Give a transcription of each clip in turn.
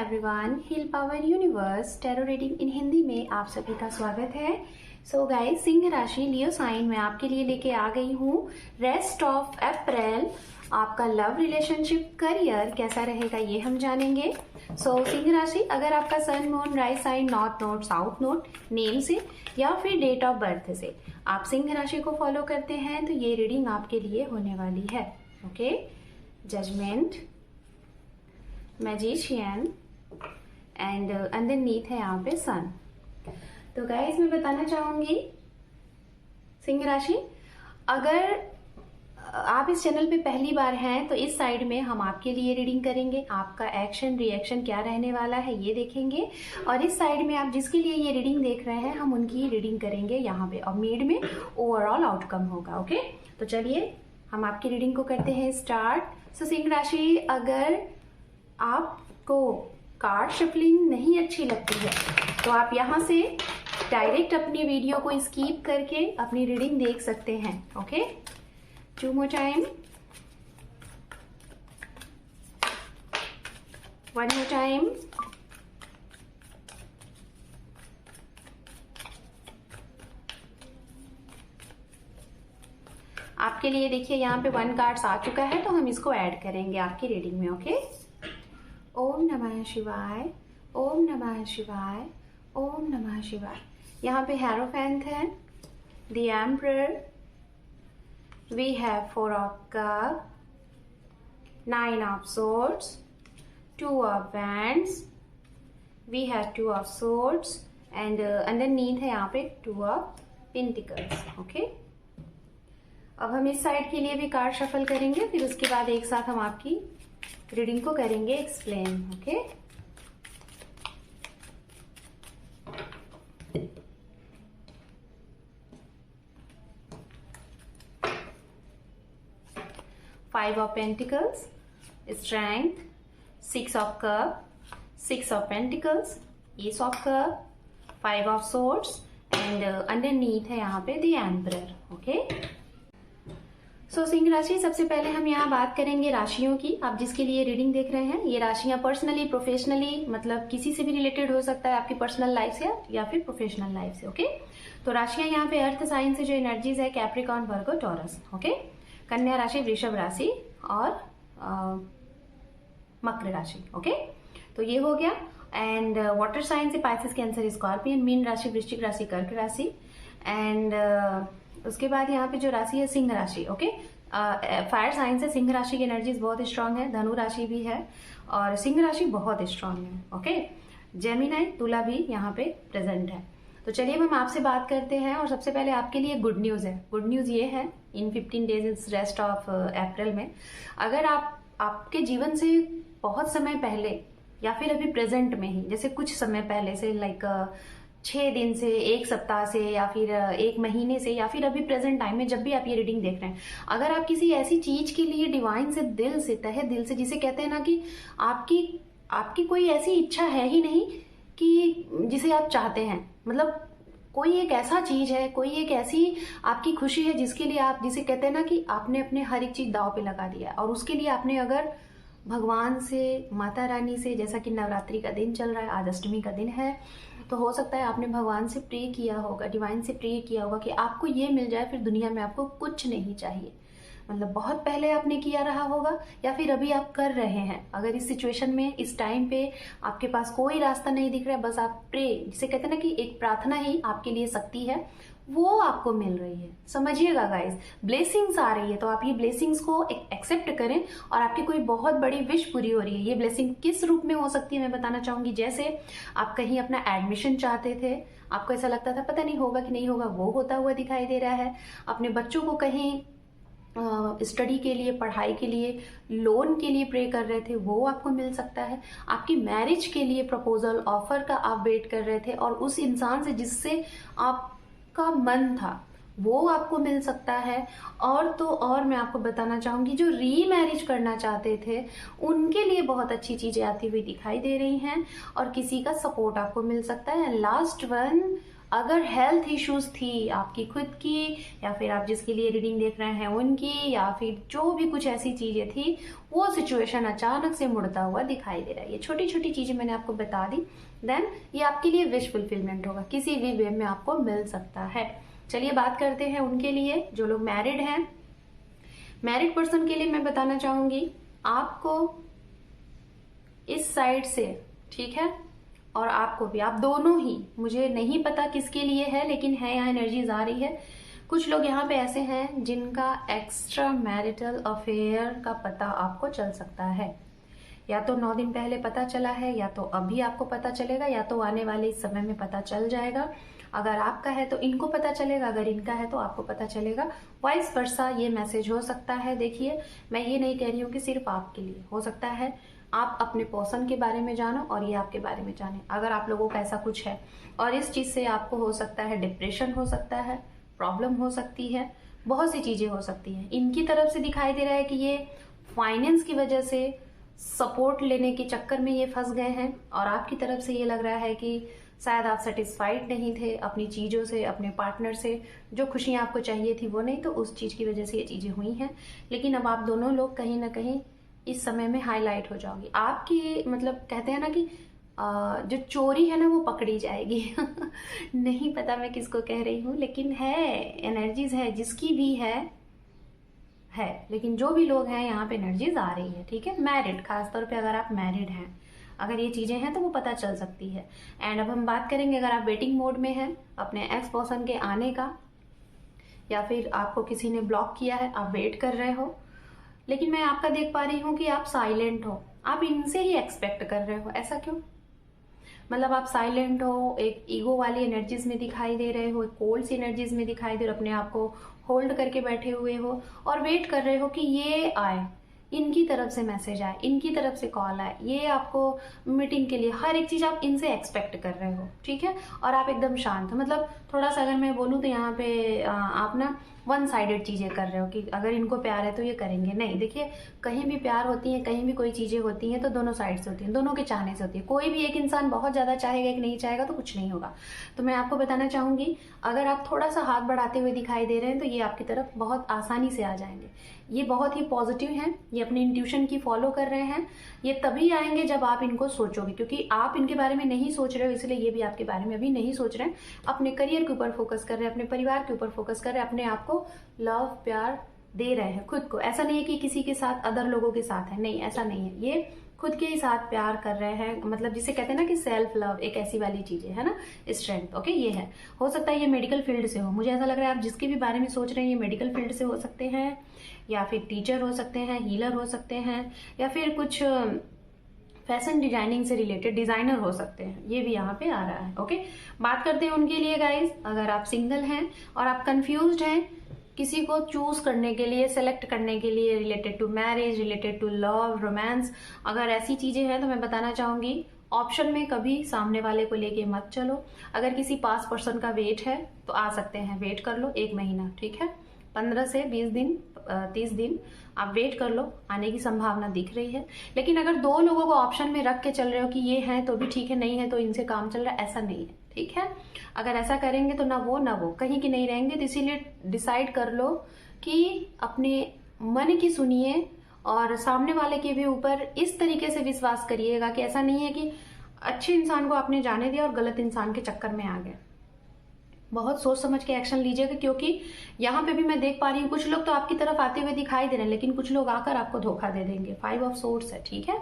Everyone, heal power universe tarot reading in Hindi में आप सभी का स्वागत है। सो गाइस, सिंह राशि लियो साइन में आपके लिए लेके आ गई हूँ रेस्ट ऑफ अप्रैल। आपका लव रिलेशनशिप करियर कैसा रहेगा ये हम जानेंगे। सिंह राशि, अगर आपका sun moon rise sign north node south node name से या फिर डेट ऑफ बर्थ से आप सिंह राशि को फॉलो करते हैं तो ये रीडिंग आपके लिए होने वाली है। Okay, judgment, magician and underneath है यहाँ पे सन। तो गाइस, मैं बताना चाहूंगी सिंह राशि, अगर आप इस चैनल पे पहली बार हैं तो इस साइड में हम आपके लिए रीडिंग करेंगे, आपका एक्शन रिएक्शन क्या रहने वाला है ये देखेंगे, और इस साइड में आप जिसके लिए ये रीडिंग देख रहे हैं हम उनकी रीडिंग करेंगे यहाँ पे, और मिड में ओवरऑल आउटकम होगा। ओके, तो चलिए हम आपकी रीडिंग को करते हैं स्टार्ट। सिंह राशि, अगर आपको कार्ड शफलिंग नहीं अच्छी लगती है तो आप यहाँ से डायरेक्ट अपनी वीडियो को स्किप करके अपनी रीडिंग देख सकते हैं। Okay, 2 more time, 1 more time, आपके लिए देखिए यहाँ पे 1 कार्ड्स आ चुका है तो हम इसको ऐड करेंगे आपकी रीडिंग में। ओके, ओम नमः शिवाय, ओम नमः शिवाय, ओम नमः शिवाय। यहाँ पे हेरोफेंट है, the emperor, we have 4 of cups, 9 of swords, 2 of wands, we have 2 of swords and underneath है यहाँ पे 2 of pentacles। ओके, अब हम इस साइड के लिए भी कार्ड शफल करेंगे, फिर उसके बाद एक साथ हम आपकी रीडिंग को करेंगे explain. Okay, Five of Pentacles, Strength, 6 of Cup, 6 of Pentacles, Ace of Cup, 5 of Swords and underneath है यहाँ पे The Emperor। ओके, सिंह राशि, सबसे पहले हम यहाँ बात करेंगे राशियों की। आप जिसके लिए रीडिंग देख रहे हैं, ये राशियां पर्सनली प्रोफेशनली मतलब किसी से भी रिलेटेड हो सकता है, आपकी पर्सनल लाइफ से या फिर प्रोफेशनल लाइफ से। ओके, तो राशियां यहाँ पे अर्थ साइन से जो एनर्जीज है कैप्रिकॉर्न, वर्गो, टॉरस। ओके, कन्या राशि, वृषभ राशि और मकर राशि। ओके, तो ये हो गया। एंड वाटर साइन से पाइसेस, कैंसर, स्कॉर्पियन, मीन राशि, वृश्चिक राशि, कर्क राशि एंड उसके बाद यहाँ पे जो राशि है सिंह राशि। ओके, फायर साइन से सिंह राशि की एनर्जीज बहुत स्ट्रांग है, धनु राशि भी है और सिंह राशि बहुत स्ट्रांग है। ओके, जेमिनाई, तुला भी यहाँ पे प्रेजेंट है। तो चलिए हम आपसे बात करते हैं और सबसे पहले आपके लिए गुड न्यूज है। गुड न्यूज ये है, इन 15 डेज इस रेस्ट ऑफ अप्रैल में अगर आपके जीवन से बहुत समय पहले या फिर अभी प्रेजेंट में ही, जैसे कुछ समय पहले से लाइक 6 दिन से, 1 सप्ताह से या फिर 1 महीने से या फिर अभी प्रेजेंट टाइम में जब भी आप ये रीडिंग देख रहे हैं, अगर आप किसी ऐसी चीज के लिए डिवाइन से दिल से, तहे दिल से, जिसे कहते हैं ना कि आपकी कोई ऐसी इच्छा है ही नहीं कि जिसे आप चाहते हैं, मतलब कोई एक ऐसा चीज है, कोई एक ऐसी आपकी खुशी है जिसके लिए आप, जिसे कहते हैं ना कि आपने अपने हर एक चीज दांव पे लगा दिया है, और उसके लिए आपने अगर भगवान से, माता रानी से, जैसा कि नवरात्रि का दिन चल रहा है, आज अष्टमी का दिन है, तो हो सकता है आपने भगवान से प्रे किया होगा, डिवाइन से प्रे किया होगा कि आपको ये मिल जाए, फिर दुनिया में आपको कुछ नहीं चाहिए। मतलब बहुत पहले आपने किया रहा होगा या फिर अभी आप कर रहे हैं। अगर इस सिचुएशन में, इस टाइम पे आपके पास कोई रास्ता नहीं दिख रहा है, बस आप प्रे, जिसे कहते हैं ना कि एक प्रार्थना ही आपके लिए शक्ति है, वो आपको मिल रही है। समझिएगा गाइस, ब्लेसिंग्स आ रही है, तो आप ये ब्लेसिंग्स को एक्सेप्ट करें और आपकी कोई बहुत बड़ी विश पूरी हो रही है। ये ब्लेसिंग किस रूप में हो सकती है मैं बताना चाहूंगी। जैसे आप कहीं अपना एडमिशन चाहते थे, आपको ऐसा लगता था पता नहीं होगा कि नहीं होगा, वो होता हुआ दिखाई दे रहा है। अपने बच्चों को कहीं स्टडी के लिए, पढ़ाई के लिए, लोन के लिए प्रे कर रहे थे, वो आपको मिल सकता है। आपकी मैरिज के लिए प्रपोजल, ऑफर का आप वेट कर रहे थे और उस इंसान से जिससे आपका मन था वो आपको मिल सकता है। और तो और मैं आपको बताना चाहूंगी, जो री मैरिज करना चाहते थे उनके लिए बहुत अच्छी चीजें आती हुई दिखाई दे रही हैं और किसी का सपोर्ट आपको मिल सकता है। लास्ट वन, अगर हेल्थ इश्यूज थी आपकी खुद की, या फिर आप जिसके लिए रीडिंग देख रहे हैं उनकी, या फिर जो भी कुछ ऐसी चीजें थी, वो सिचुएशन अचानक से मुड़ता हुआ दिखाई दे रहा है। ये छोटी छोटी चीजें मैंने आपको बता दी, देन ये आपके लिए विश फुलफिलमेंट होगा, किसी भी वे में आपको मिल सकता है। चलिए बात करते हैं उनके लिए जो लोग मैरिड हैं। मैरिड पर्सन के लिए मैं बताना चाहूंगी आपको इस साइड से, ठीक है, और आपको भी, आप दोनों ही, मुझे नहीं पता किसके लिए है लेकिन है, यहाँ एनर्जीज आ रही है। कुछ लोग यहाँ पे ऐसे हैं जिनका एक्स्ट्रा मैरिटल अफेयर का पता आपको चल सकता है, या तो 9 दिन पहले पता चला है, या तो अभी आपको पता चलेगा, या तो आने वाले इस समय में पता चल जाएगा। अगर आपका है तो इनको पता चलेगा, अगर इनका है तो आपको पता चलेगा, वाइस वर्सा ये मैसेज हो सकता है। देखिए, मैं ये नहीं कह रही हूँ कि सिर्फ आपके लिए, हो सकता है आप अपने पर्सन के बारे में जानो और ये आपके बारे में जाने। अगर आप लोगों का ऐसा कुछ है और इस चीज से आपको हो सकता है डिप्रेशन हो सकता है, प्रॉब्लम हो सकती है, बहुत सी चीजें हो सकती हैं। इनकी तरफ से दिखाई दे रहा है कि ये फाइनेंस की वजह से सपोर्ट लेने के चक्कर में ये फंस गए हैं, और आपकी तरफ से ये लग रहा है कि शायद आप सेटिस्फाइड नहीं थे अपनी चीजों से, अपने पार्टनर से, जो खुशियां आपको चाहिए थी वो नहीं, तो उस चीज की वजह से ये चीजें हुई हैं। लेकिन अब आप दोनों लोग कहीं ना कहीं इस समय में हाईलाइट हो जाओगी। आपकी, मतलब कहते हैं ना कि जो चोरी है ना वो पकड़ी जाएगी। नहीं पता मैं किसको कह रही हूँ, लेकिन है, एनर्जीज है, जिसकी भी है, लेकिन जो भी लोग हैं यहाँ पे एनर्जीज आ रही है, ठीक है। मैरिड, खासतौर पे अगर आप मैरिड हैं, अगर ये चीजें हैं तो वो पता चल सकती है। एंड अब हम बात करेंगे अगर आप वेटिंग मोड में हैं अपने एक्स पर्सन के आने का, या फिर आपको किसी ने ब्लॉक किया है, आप वेट कर रहे हो, लेकिन मैं आपका देख पा रही हूँ कि आप साइलेंट हो, आप इनसे ही एक्सपेक्ट कर रहे हो। ऐसा क्यों? मतलब आप साइलेंट हो, एक ईगो वाली एनर्जीज में दिखाई दे रहे हो, कोल्ड सी एनर्जीज में दिखाई दे रहे हो, अपने आप को होल्ड करके बैठे हुए हो और वेट कर रहे हो कि ये आए, इनकी तरफ से मैसेज आए, इनकी तरफ से कॉल आए, ये आपको मीटिंग के लिए, हर एक चीज आप इनसे एक्सपेक्ट कर रहे हो, ठीक है। और आप एकदम शांत हो, मतलब थोड़ा सा अगर मैं बोलूँ तो यहाँ पे आप ना वन साइडेड चीजें कर रहे हो कि अगर इनको प्यार है तो ये करेंगे। नहीं, देखिए, कहीं भी प्यार होती है, कहीं भी कोई चीजें होती हैं तो दोनों साइड से होती हैं, दोनों के चाहने से होती है। कोई भी एक इंसान बहुत ज्यादा चाहेगा, एक नहीं चाहेगा तो कुछ नहीं होगा। तो मैं आपको बताना चाहूंगी, अगर आप थोड़ा सा हाथ बढ़ाते हुए दिखाई दे रहे हैं तो ये आपकी तरफ बहुत आसानी से आ जाएंगे। ये बहुत ही पॉजिटिव हैं, ये अपनी इंट्यूशन की फॉलो कर रहे हैं। ये तभी आएंगे जब आप इनको सोचोगे, क्योंकि आप इनके बारे में नहीं सोच रहे हो, इसलिए ये भी आपके बारे में अभी नहीं सोच रहे हैं। अपने करियर के ऊपर फोकस कर रहे हैं, अपने परिवार के ऊपर फोकस कर रहे हैं, अपने आप को लव, प्यार दे रहे हैं खुद को। ऐसा नहीं है कि किसी के साथ, अदर लोगों के साथ है, नहीं, ऐसा नहीं है। ये खुद के ही साथ प्यार कर रहे हैं, मतलब जिसे कहते हैं ना कि सेल्फ लव, एक ऐसी वाली चीज है ना, स्ट्रेंथ। ओके, ये है। हो सकता है ये मेडिकल फील्ड से हो, मुझे ऐसा लग रहा है आप जिसके भी बारे में सोच रहे हैं ये मेडिकल फील्ड से हो सकते हैं, या फिर टीचर हो सकते हैं, हीलर हो सकते हैं, या फिर कुछ फैशन डिजाइनिंग से रिलेटेड डिजाइनर हो सकते हैं। ये भी यहाँ पे आ रहा है। ओके, बात करते हैं उनके लिए गाइस। अगर आप सिंगल हैं और आप कंफ्यूज्ड हैं किसी को चूज करने के लिए, सेलेक्ट करने के लिए, related to marriage, related to love, romance, अगर ऐसी चीजें हैं तो मैं बताना चाहूंगी, ऑप्शन में कभी सामने वाले को लेके मत चलो। अगर किसी पास पर्सन का वेट है तो आ सकते हैं, वेट कर लो 1 महीना, ठीक है, 15 से 20 दिन, 30 दिन आप वेट कर लो, आने की संभावना दिख रही है। लेकिन अगर 2 लोगों को ऑप्शन में रख के चल रहे हो कि ये हैं तो भी ठीक है, नहीं है तो इनसे काम चल रहा है, ऐसा नहीं है, ठीक है। अगर ऐसा करेंगे तो ना वो कहीं की नहीं रहेंगे। तो इसीलिए डिसाइड कर लो कि अपने मन की सुनिए और सामने वाले के भी ऊपर इस तरीके से विश्वास करिएगा कि ऐसा नहीं है कि अच्छे इंसान को आपने जाने दिया और गलत इंसान के चक्कर में आ गए। बहुत सोच समझ के एक्शन लीजिएगा, क्योंकि यहाँ पे भी मैं देख पा रही हूँ कुछ लोग तो आपकी तरफ आते हुए दिखाई दे रहे हैं, लेकिन कुछ लोग आकर आपको धोखा दे देंगे। 5 ऑफ सोर्ड्स है, ठीक है।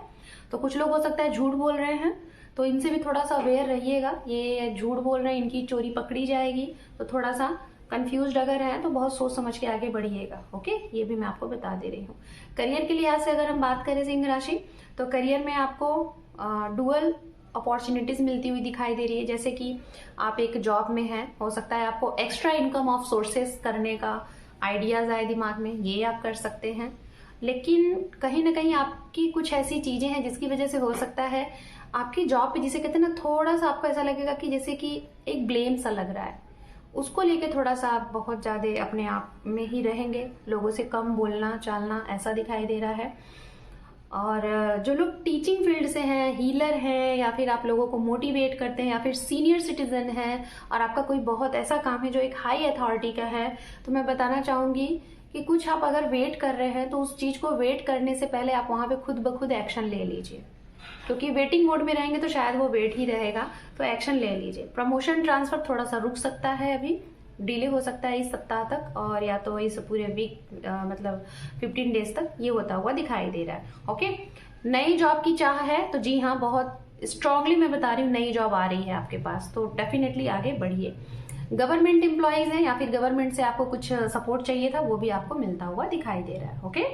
तो कुछ लोग हो सकता है झूठ बोल रहे हैं, तो इनसे भी थोड़ा सा अवेयर रहिएगा। ये झूठ बोल रहे हैं, इनकी चोरी पकड़ी जाएगी, तो थोड़ा सा कंफ्यूज अगर है तो बहुत सोच समझ के आगे बढ़िएगा। ओके, ये भी मैं आपको बता दे रही हूँ। करियर के लिहाज से अगर हम बात करें सिंह राशि, तो करियर में आपको डुअल अपॉर्चुनिटीज मिलती हुई दिखाई दे रही है। जैसे कि आप एक जॉब में हैं, हो सकता है आपको एक्स्ट्रा इनकम ऑफ सोर्सेस करने का आइडियाज आए दिमाग में, ये आप कर सकते हैं। लेकिन कहीं ना कहीं आपकी कुछ ऐसी चीजें हैं जिसकी वजह से हो सकता है आपकी जॉब पे, जिसे कहते हैं ना, थोड़ा सा आपको ऐसा लगेगा कि जैसे कि एक ब्लेम सा लग रहा है, उसको लेके थोड़ा सा आप बहुत ज्यादा अपने आप में ही रहेंगे, लोगों से कम बोलना चालना ऐसा दिखाई दे रहा है। और जो लोग टीचिंग फील्ड से हैं, हीलर हैं, या फिर आप लोगों को मोटिवेट करते हैं, या फिर सीनियर सिटीजन हैं और आपका कोई बहुत ऐसा काम है जो एक हाई अथॉरिटी का है, तो मैं बताना चाहूंगी कि कुछ आप अगर वेट कर रहे हैं तो उस चीज को वेट करने से पहले आप वहां पे खुद ब खुद एक्शन ले लीजिए, क्योंकि वेटिंग मोड में रहेंगे तो शायद वो वेट ही रहेगा, तो एक्शन ले लीजिए। प्रमोशन ट्रांसफर थोड़ा सा रुक सकता है, अभी डिले हो सकता है इस सप्ताह तक, और या तो इस पूरे वीक मतलब 15 डेज तक ये होता हुआ दिखाई दे रहा है। ओके, नई जॉब की चाह है तो जी हाँ, बहुत स्ट्रांगली मैं बता रही हूँ, नई जॉब आ रही है आपके पास, तो डेफिनेटली आगे बढ़िए। गवर्नमेंट एम्प्लॉयज हैं या फिर गवर्नमेंट से आपको कुछ सपोर्ट चाहिए था, वो भी आपको मिलता हुआ दिखाई दे रहा है। ओके,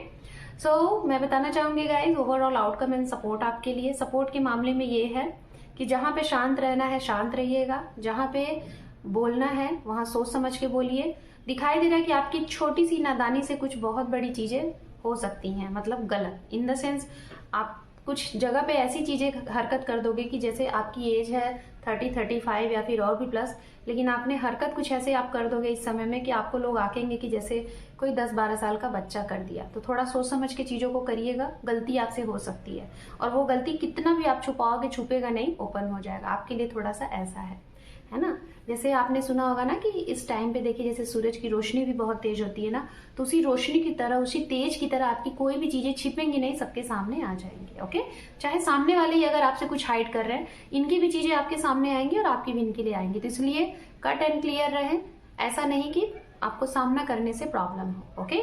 सो मैं बताना चाहूंगी guys, overall outcome and support आपके लिए। सपोर्ट के मामले में ये है कि जहां पे शांत रहना है शांत रहिएगा, जहां पे बोलना है वहां सोच समझ के बोलिए। दिखाई दे रहा है कि आपकी छोटी सी नादानी से कुछ बहुत बड़ी चीजें हो सकती हैं, मतलब गलत इन द सेंस आप कुछ जगह पे ऐसी चीजें हरकत कर दोगे कि जैसे आपकी एज है 30-35 या फिर और भी प्लस, लेकिन आपने हरकत कुछ ऐसे आप कर दोगे इस समय में कि आपको लोग आकेंगे कि जैसे कोई 10-12 साल का बच्चा कर दिया। तो थोड़ा सोच समझ के चीजों को करिएगा, गलती आपसे हो सकती है, और वो गलती कितना भी आप छुपाओगे छुपेगा नहीं, ओपन हो जाएगा। आपके लिए थोड़ा सा ऐसा है ना। जैसे आपने सुना होगा ना कि इस टाइम पे देखिए जैसे सूरज की रोशनी भी बहुत तेज होती है ना, तो उसी रोशनी की तरह, उसी तेज की तरह आपकी कोई भी चीजें छिपेंगी नहीं, सबके सामने आ जाएंगी। ओके, चाहे सामने वाले ही अगर आपसे कुछ हाइड कर रहे हैं, इनकी भी चीजें आपके सामने आएंगी और आपकी भी इनके लिए आएंगी। तो इसलिए कट एंड क्लियर रहें, ऐसा नहीं कि आपको सामना करने से प्रॉब्लम हो। ओके,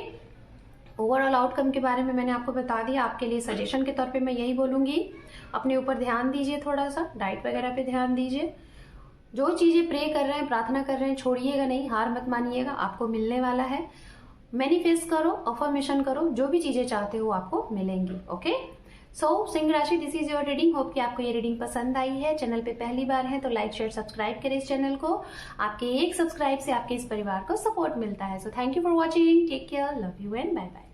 ओवरऑल आउटकम के बारे में मैंने आपको बता दिया। आपके लिए सजेशन के तौर पे मैं यही बोलूंगी, अपने ऊपर ध्यान दीजिए, थोड़ा सा डाइट वगैरह पे ध्यान दीजिए। जो चीजें प्रे कर रहे हैं, प्रार्थना कर रहे हैं, छोड़िएगा नहीं, हार मत मानिएगा, आपको मिलने वाला है। मैनिफेस्ट करो, अफर्मेशन करो, जो भी चीजें चाहते हो आपको मिलेंगी। ओके, सो सिंह राशि, this is your reading. Hope कि आपको ये रीडिंग पसंद आई है। चैनल पे पहली बार है तो लाइक शेयर सब्सक्राइब करें इस चैनल को। आपके एक सब्सक्राइब से आपके इस परिवार को सपोर्ट मिलता है। So thank you for watching, take care, love you and bye bye.